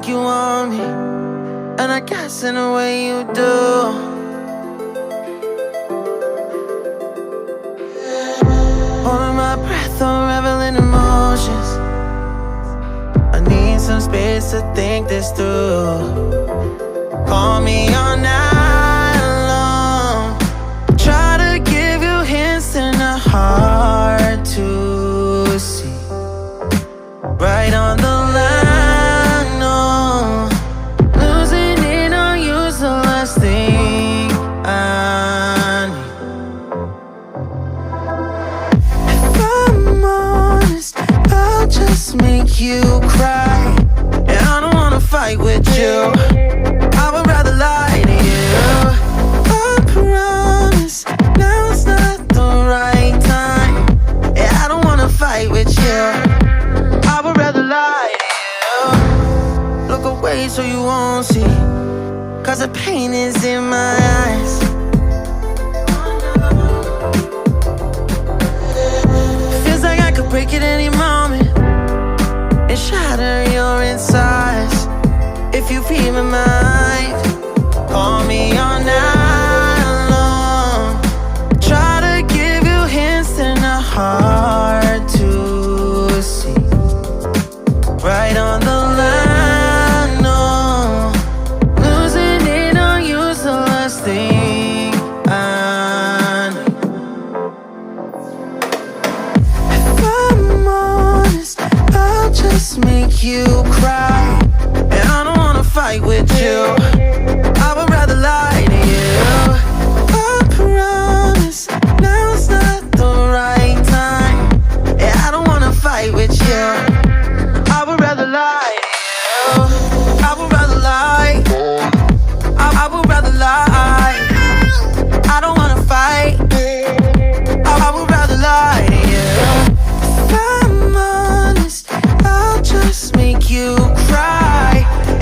like you want me, and I guess in a way you do. Holding my breath, unraveling emotions. I need some space to think this through. Call me all night long. Try to give you hints and a hard to see. Right on the line, no. Losing it on you's the last thing I need. If I'm honest, I'll just make you cry. And I don't wanna fight with you. I would rather lie to you. I promise, now's not the right time. Yeah, I don't wanna fight with you. I would rather lie to you. Look away so you won't see, 'cause the pain is in my eyes. Feels like I could break at any moment and shatter your insides. If you feel my mind, call me all night long. Try to give you hints and a hard to see. Right on the line, no. Losing it on you's the last thing I need. If I'm honest, I'll just make you cry. And I don't wanna fight with you. I would rather lie to you. I promise, now's not the right time. Yeah, I don't wanna fight with you. I would rather lie to you. I would rather lie. I would rather lie. I don't wanna fight. I would rather lie to you. If I'm honest, I'll just make you cry.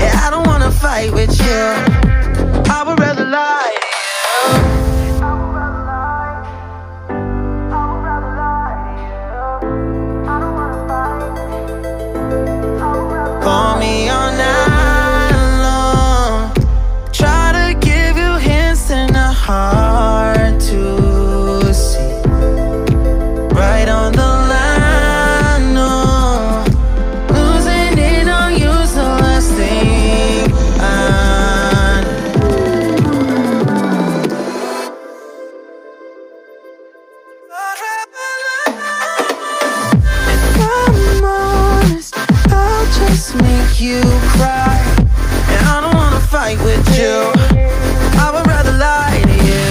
Yeah, I don't wanna fight with you. I would rather lie to you. Call me all night long. Try to give you hints and a hard to see. Right on the line, no. Losing it on you's the last thing I need. If I'm honest, I'll just make you cry. And I don't wanna fight with you. I would rather lie to you.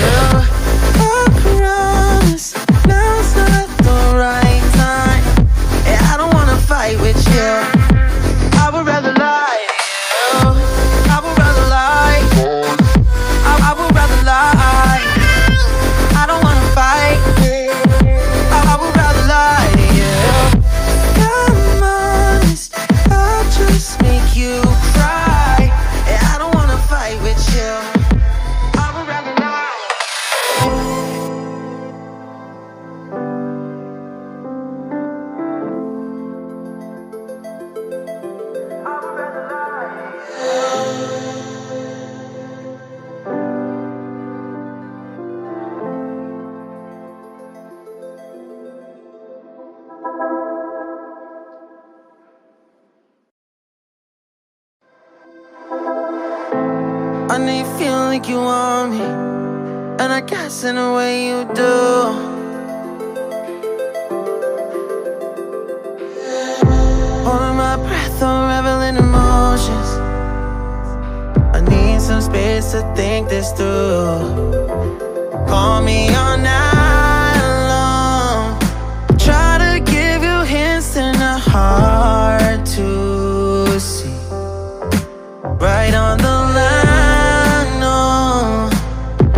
I promise, now's not the right time. Yeah, I don't wanna fight with you. I would rather lie to you. I would rather lie. I would rather lie. I don't wanna fight. I would rather lie to you. I'm honest, I'll just make you cry. Yeah, I don't wanna fight with you. I would rather lie. I would rather lie. I know you feel like you want me, and I guess in a way you do. Holding my breath, unraveling emotions. I need some space to think this through. Call me all night long. Try to give you hints and a hard to see. Right on the line, no.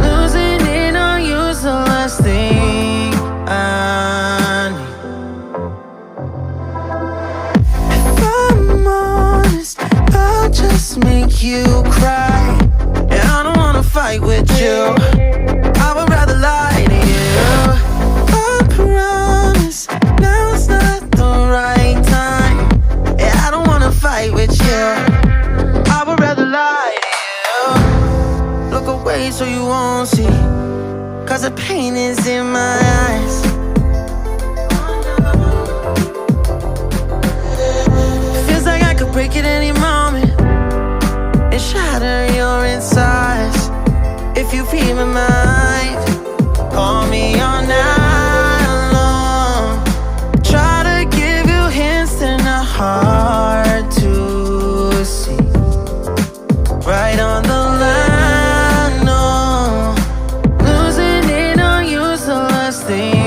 Losing it on you's the last thing I need. If I'm honest, I'll just make you cry. And I don't wanna fight with you. I would rather lie to you. I promise, now's not the right time. Yeah, I don't wanna fight with you. diamonds in my eyes. Feels like I could break it any moment and shatter your insides. If you feel my mind, call me all night long. Try to give you hints that are not hard to see. Right on the line, no. Losing it on you, so last thing